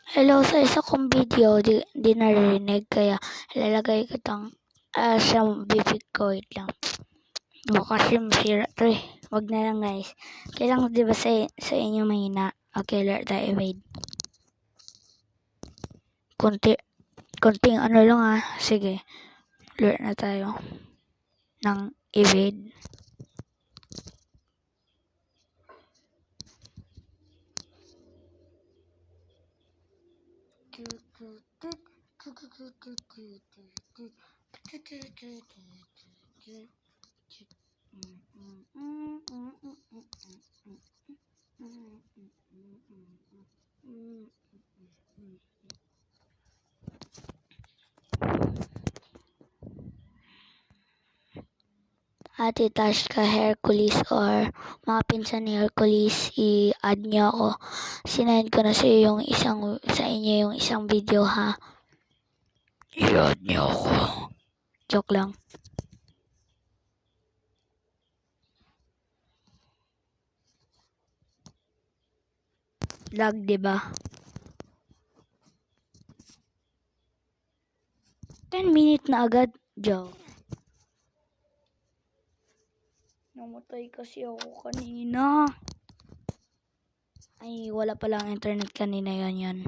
Hello, sa isa kong video, di naririnig kaya ilalagay ko tang sa bibig ko. Wait lang. Baka kasi masira to eh. Wag na lang guys. Kailangan di ba sa inyo mahina? Okay, let tayo evade. Konting ano lang Sige. Alert na tayo. Ng evade. Ate Tash ka Hercules or mga pinsan ni Hercules, i-add nyo ako. Sinend ko na sa inyo yung isang video ha. I-add nyo ako. Joke lang. Lag, diba? 10 minutes na agad. Joke. Namatay kasi ako kanina. Ay, wala palang internet kanina yan.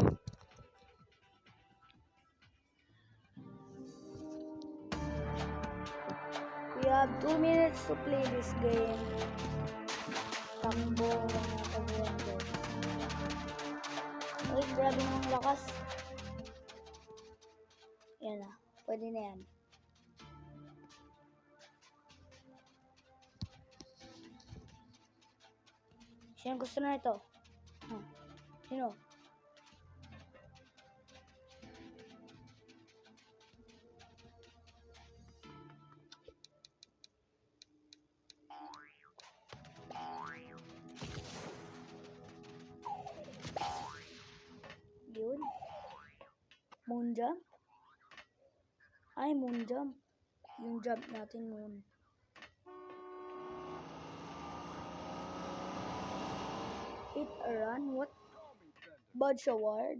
We have 2 minutes to play this game. Takbo lang ang pag-render. Uy, grabe ng lakas. Yan na. Pwede na yan. Sino gusto na ito? Sino? Yun. Moon jump? Ay, moon jump. Yung jump natin moon. Hit a run? What? Budge award?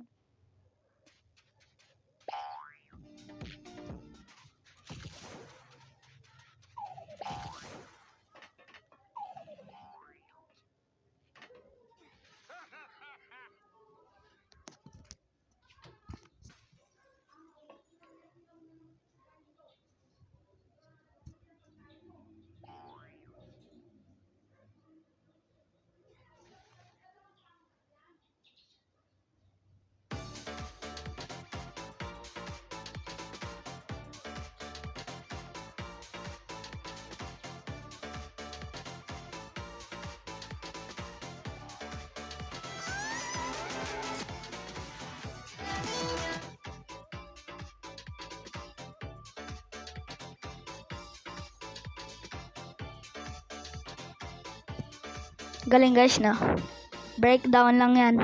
Galing guys, no? Breakdown lang yan.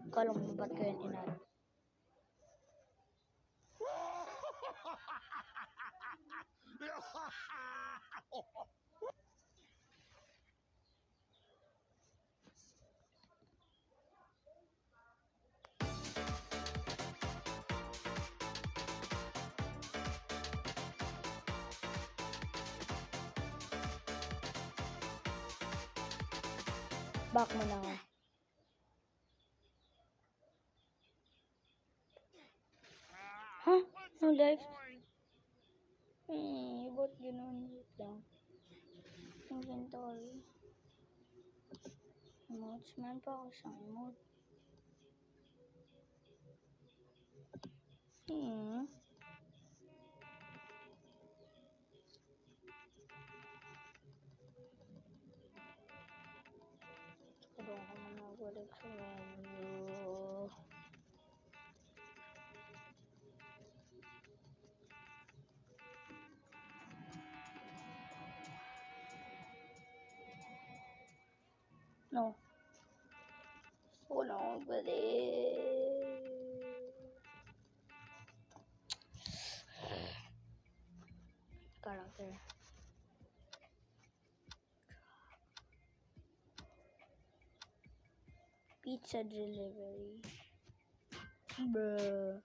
Kala mo ba't ko yan inad? Back mo na nga. Huh? No life? Ba't gano'n? Wait lang. Inventory. Emotes. Meron pa ako sa emote. Kaya ako manabalik sa menu. No. Wala akong balik. character. Pizza delivery. Bruh.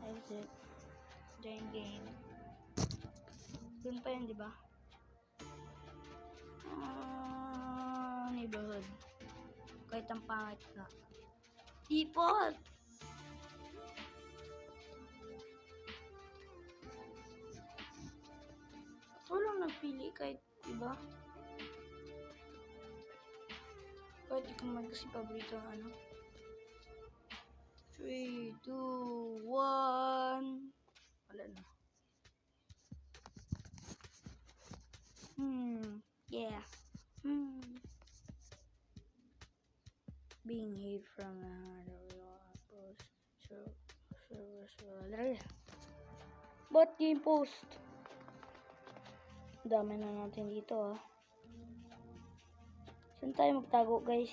Exit. Join game. Dun pa yun, di ba? Neighborhood. Kahit ang pangit ka. Default! Ako lang nagpili kahit, di ba? Kahit di ko man kasi paborito ang ano. 3, 2, 1. Wala na. Yeah. Being hit from post service. But game post. Dami na natin dito ah. Saan tayo magtago guys?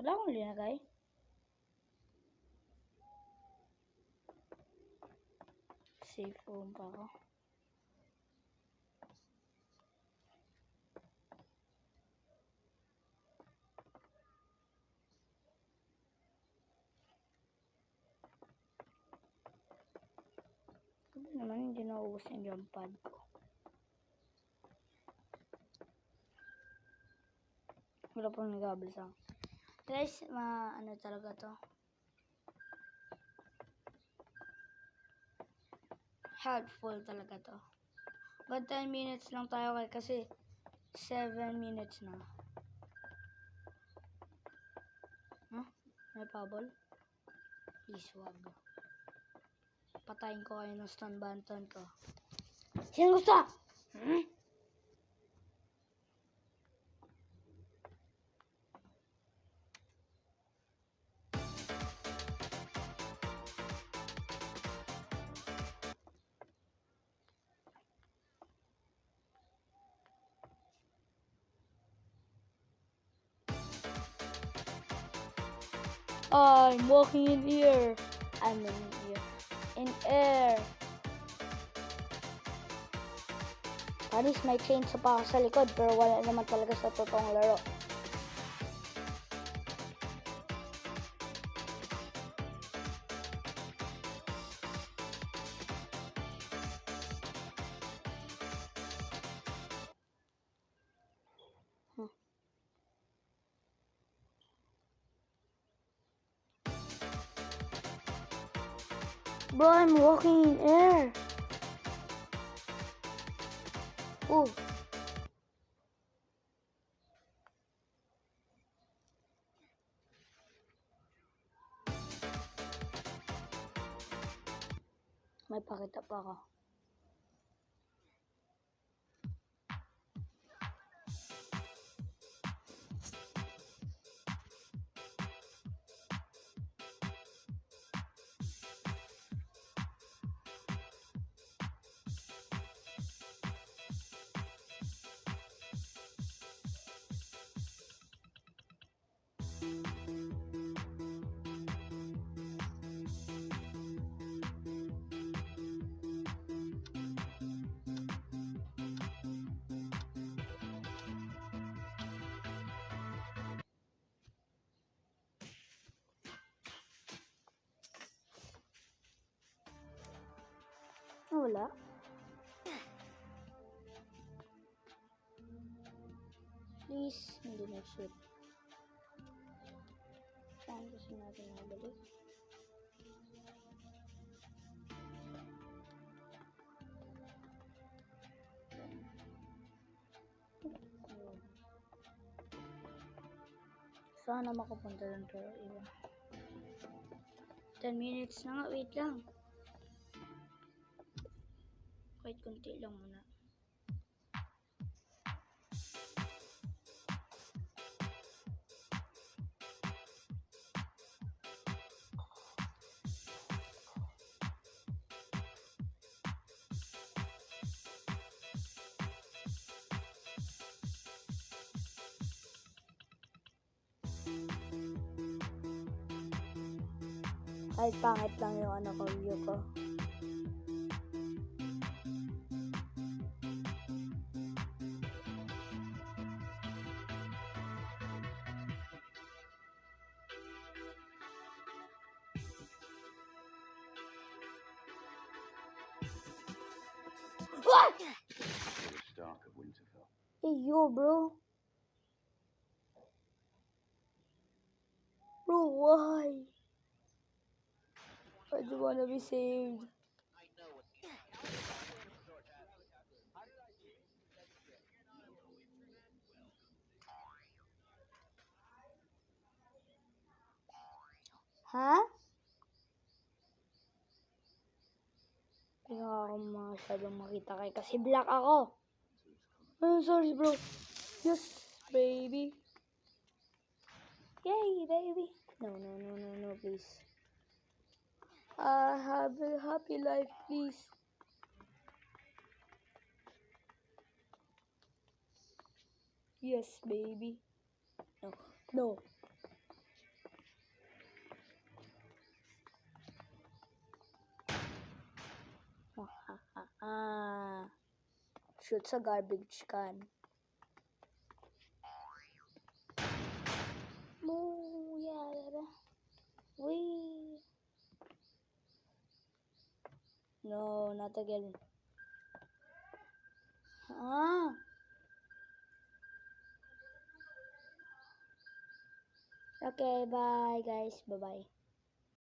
Wala akong linagay. Safe room pa ako. Sabi naman hindi nauubos yung jump pad ko. Wala pang nag-abasang. Guys, ano talaga to? Helpful talaga to. But 10 minutes lang tayo kasi 7 minutes na. Huh? May pabol? Please, wag. Patayin ko kayo ng stun banton ko. Sino gusto? I'm walking in air. I'm in air. In air. Paris may chainsaw pa ako sa likod pero wala naman talaga sa totoong laro. Bro, I'm walking in air. Ooh. May pakita pa ako. Wala. Please, hindi na shoot. Saan gusto natin mabalik? Saan na makapunta lang to? Iba. 10 minutes na nga. Wait lang. Kahit kunti lang muna. Kahit pangit lang yung view ko. What? Hey, yo, bro. Bro, why? I just wanna be saved. Ha? Hindi nga ako masyadong makita kay kasi black ako. Oh, sorry, bro. Yes, baby. Yay, baby. No, please. I have a happy life, please. Yes, baby. No. Shoot sa garbage can. Yeah. Wee. No, not again. Okay, bye guys. Bye-bye.